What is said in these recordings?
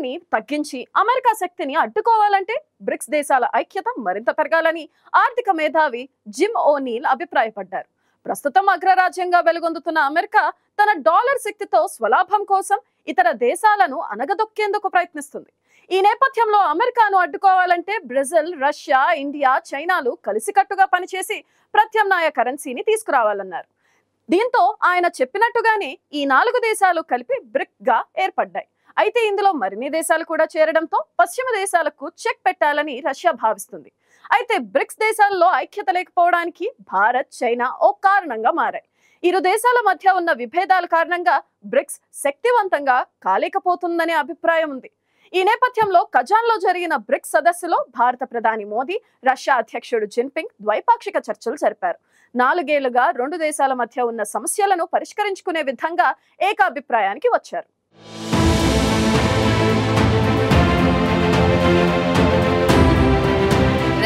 శక్తిని తగ్గించి అమెరికా శక్తిని అడ్డుకోవాలంటే బ్రిక్స్ దేశాల ఐక్యత మరింత పెరగాలని ఆర్థిక మేధావి జిమ్ ఓనీల్ అభిప్రాయపడ్డారు. ప్రస్తుతం అగ్రరాజ్యంగా వెలుగొందుతున్న అమెరికా తన డాలర్ శక్తితో స్వలాభం కోసం ఇతర దేశాలను అనగదొక్కేందుకు ప్రయత్నిస్తుంది. ఈ నేపథ్యంలో అమెరికాను అడ్డుకోవాలంటే బ్రెజిల్, రష్యా, ఇండియా, చైనాలు కలిసికట్టుగా పనిచేసి ప్రత్యామ్నాయ కరెన్సీని తీసుకురావాలన్నారు. దీంతో ఆయన చెప్పినట్టుగానే ఈ 4 దేశాలు కలిపి బ్రిక్ గా ఏర్పడ్డాయి. అయితే ఇందులో మరిన్ని దేశాలు కూడా చేరడంతో పశ్చిమ దేశాలకు చెక్ పెట్టాలని రష్యా భావిస్తుంది. అయితే బ్రిక్స్ దేశాల్లో ఐక్యత లేకపోవడానికి భారత్, చైనా ఓ కారణంగా మారాయి. ఇరు దేశాల మధ్య ఉన్న విభేదాల కారణంగా బ్రిక్స్ శక్తివంతంగా కాలేకపోతుందనే అభిప్రాయం ఉంది. ఈ నేపథ్యంలో కజాన్లో జరిగిన బ్రిక్స్ సదస్సులో భారత ప్రధాని మోదీ, రష్యా అధ్యక్షుడు జిన్పింగ్ ద్వైపాక్షిక చర్చలు జరిపారు. 4 ఏళ్లుగా 2 దేశాల మధ్య ఉన్న సమస్యలను పరిష్కరించుకునే విధంగా ఏకాభిప్రాయానికి వచ్చారు.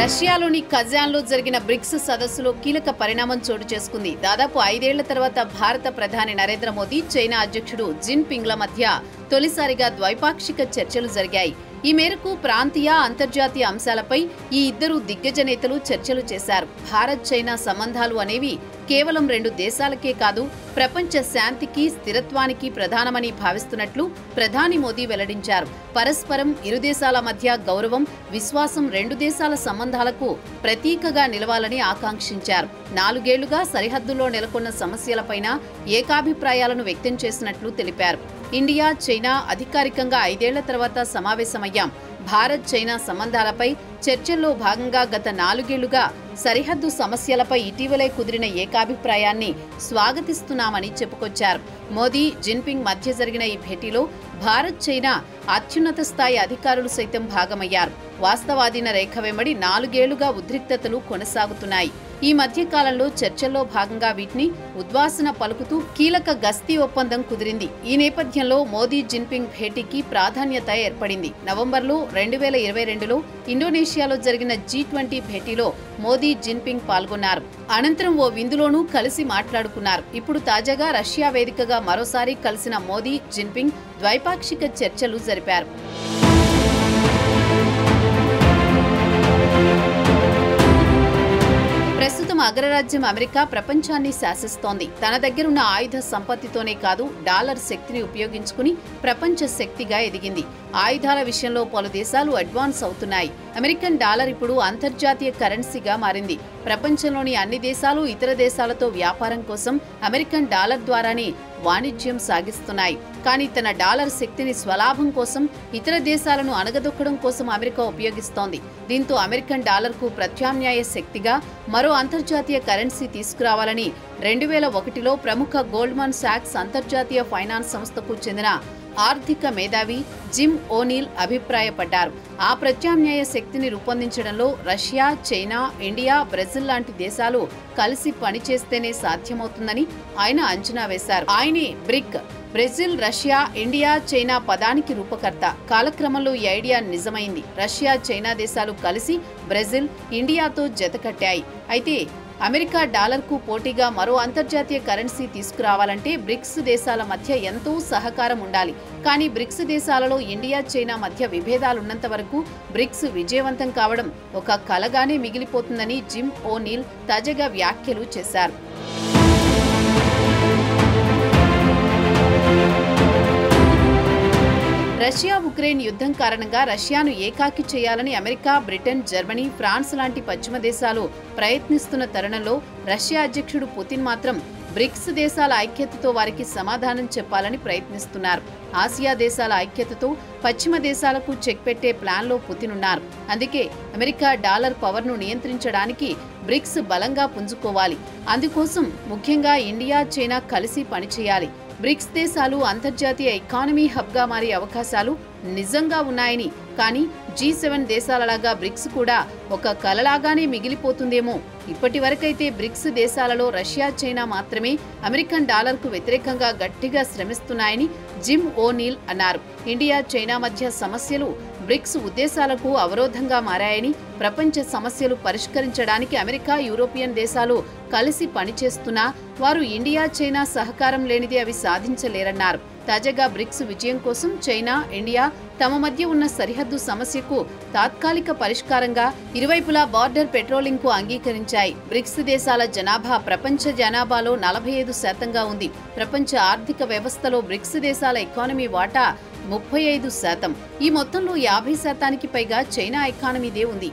రష్యాలోని కజాన్లో జరిగిన బ్రిక్స్ సదస్సులో కీలక పరిణామం చోటు చేసుకుంది. దాదాపు 5 ఏళ్ల తర్వాత భారత ప్రధాని నరేంద్ర మోదీ, చైనా అధ్యక్షుడు జిన్పింగ్ల మధ్య తొలిసారిగా ద్వైపాక్షిక చర్చలు జరిగాయి. ఈ మేరకు ప్రాంతీయ, అంతర్జాతీయ అంశాలపై ఈ ఇద్దరు దిగ్గజ నేతలు చర్చలు చేశారు. భారత్, చైనా సంబంధాలు అనేవి కేవలం 2 దేశాలకే కాదు, ప్రపంచ శాంతికి, స్థిరత్వానికి ప్రధానమని భావిస్తున్నట్లు ప్రధాని మోదీ వెల్లడించారు. పరస్పరం ఇరు దేశాల మధ్య గౌరవం, విశ్వాసం 2 దేశాల సంబంధాలకు ప్రతీకగా నిలవాలని ఆకాంక్షించారు. 4 ఏళ్లుగా సరిహద్దుల్లో నెలకొన్న సమస్యలపైన ఏకాభిప్రాయాలను వ్యక్తం చేసినట్లు తెలిపారు. ఇండియా, చైనా అధికారికంగా 5 ఏళ్ల తర్వాత సమావేశమయ్యాం. భారత్, చైనా సంబంధాలపై చర్చల్లో భాగంగా గత 4 ఏళ్లుగా సరిహద్దు సమస్యలపై ఇటీవలే కుదిరిన ఏకాభిప్రాయాన్ని స్వాగతిస్తున్నామని చెప్పుకొచ్చారు. మోదీ, జిన్పింగ్ మధ్య జరిగిన ఈ భేటీలో భారత్, చైనా అత్యున్నత స్థాయి అధికారులు సైతం భాగమయ్యారు. వాస్తవాధీన రేఖ వెంబడి 4 ఏళ్లుగా ఉద్రిక్తతలు కొనసాగుతున్నాయి. ఈ మధ్య కాలంలో చర్చల్లో భాగంగా వీటిని ఉద్వాసన పలుకుతూ కీలక గస్తీ ఒప్పందం కుదిరింది. ఈ నేపథ్యంలో మోదీ, జిన్పింగ్ భేటీకి ప్రాధాన్యత ఏర్పడింది. నవంబర్లో 2022లో ఇండోనేషియాలో జరిగిన G20 భేటీలో మోదీ, జిన్పింగ్ పాల్గొన్నారు. అనంతరం ఓ విందులోనూ కలిసి మాట్లాడుకున్నారు. ఇప్పుడు తాజాగా రష్యా వేదికగా మరోసారి కలిసిన మోదీ, జిన్పింగ్ ద్వైపాక్షిక చర్చలు జరిపారు. ప్రస్తుతం అగ్రరాజ్యం అమెరికా ప్రపంచాన్ని శాసిస్తోంది. తన దగ్గరున్న ఆయుధ సంపత్తితోనే కాదు, డాలర్ శక్తిని ఉపయోగించుకుని ప్రపంచ శక్తిగా ఎదిగింది. ఆయుధాల విషయంలో పలు దేశాలు అడ్వాన్స్ అవుతున్నాయి. అమెరికన్ డాలర్ ఇప్పుడు అంతర్జాతీయ కరెన్సీగా మారింది. ప్రపంచంలోని అన్ని దేశాలు ఇతర దేశాలతో వ్యాపారం కోసం అమెరికన్ డాలర్ ద్వారానే వాణిజ్యం సాగిస్తున్నాయి. కానీ తన డాలర్ శక్తిని స్వలాభం కోసం, ఇతర దేశాలను అణగదొక్కడం కోసం అమెరికా ఉపయోగిస్తోంది. దీంతో అమెరికన్ డాలర్కు ప్రత్యామ్నాయ శక్తిగా మరో అంతర్జాతీయ కరెన్సీ తీసుకురావాలని 2001లో ప్రముఖ గోల్డ్మన్ సాక్స్ అంతర్జాతీయ ఫైనాన్స్ సంస్థకు చెందిన ఆర్థిక మేధావి జిమ్ ఓనీల్ అభిప్రాయపడ్డారు. ఆ ప్రత్యామ్నాయ శక్తిని రూపొందించడంలో రష్యా, చైనా, ఇండియా, బ్రెజిల్ లాంటి దేశాలు కలిసి పనిచేస్తేనే సాధ్యమవుతుందని ఆయన అంచనా వేశారు. ఆయనే brick, Brazil, Russia, India, China పదానికి రూపకర్త. కాలక్రమంలో ఈ ఐడియా నిజమైంది. రష్యా, చైనా దేశాలు కలిసి బ్రెజిల్, ఇండియాతో జతకట్టాయి. అయితే అమెరికా డాలర్కు పోటీగా మరో అంతర్జాతీయ కరెన్సీ తీసుకురావాలంటే బ్రిక్స్ దేశాల మధ్య ఎంతో సహకారం ఉండాలి. కానీ బ్రిక్స్ దేశాలలో ఇండియా, చైనా మధ్య విభేదాలున్నంత వరకు బ్రిక్స్ విజయవంతం కావడం ఒక కలగానే మిగిలిపోతుందని జిమ్ ఓనీల్ తాజాగా వ్యాఖ్యలు చేశారు. రష్యా ఉక్రెయిన్ యుద్ధం కారణంగా రష్యాను ఏకాకి చేయాలని అమెరికా, బ్రిటన్, జర్మనీ, ఫ్రాన్స్ లాంటి పశ్చిమ దేశాలు ప్రయత్నిస్తున్న తరుణంలో రష్యా అధ్యక్షుడు పుతిన్ మాత్రం బ్రిక్స్ దేశాల ఐక్యతతో వారికి సమాధానం చెప్పాలని ప్రయత్నిస్తున్నారు. ఆసియా దేశాల ఐక్యతతో పశ్చిమ దేశాలకు చెక్ పెట్టే ప్లాన్లో పుతిన్ ఉన్నారు. అందుకే అమెరికా డాలర్ పవర్ను నియంత్రించడానికి బ్రిక్స్ బలంగా పుంజుకోవాలి. అందుకోసం ముఖ్యంగా ఇండియా, చైనా కలిసి పనిచేయాలి. బ్రిక్స్ దేశాలు అంతర్జాతీయ ఎకానమీ హబ్గా మారే అవకాశాలు నిజంగా ఉన్నాయని, కానీ G7 దేశాలలాగా బ్రిక్స్ కూడా ఒక కలలాగానే మిగిలిపోతుందేమో. ఇప్పటి వరకైతే బ్రిక్స్ దేశాలలో రష్యా, చైనా మాత్రమే అమెరికన్ డాలర్కు వ్యతిరేకంగా గట్టిగా శ్రమిస్తున్నాయని జిమ్ ఓనీల్ అన్నారు. ఇండియా, చైనా మధ్య సమస్యలు బ్రిక్స్ ఉద్దేశాలకు అవరోధంగా మారాయని, ప్రపంచ సమస్యలు పరిష్కరించడానికి అమెరికా, యూరోపియన్ దేశాలు కలిసి పనిచేస్తున్నా వారు ఇండియా, చైనా సహకారం లేనిది అవి సాధించలేరన్నారు. తాజాగా బ్రిక్స్ విజయం కోసం చైనా, ఇండియా తమ మధ్య ఉన్న సరిహద్దు సమస్యకు తాత్కాలిక పరిష్కారంగా ఇరువైపులా బార్డర్ పెట్రోలింగ్ కు అంగీకరించాయి. బ్రిక్స్ దేశాల జనాభా ప్రపంచ జనాభాలో 45% ఉంది. ప్రపంచ ఆర్థిక వ్యవస్థలో బ్రిక్స్ దేశాల ఎకానమీ వాటా 35%. ఈ మొత్తంలో 50%కి పైగా చైనా ఎకానమీదే ఉంది.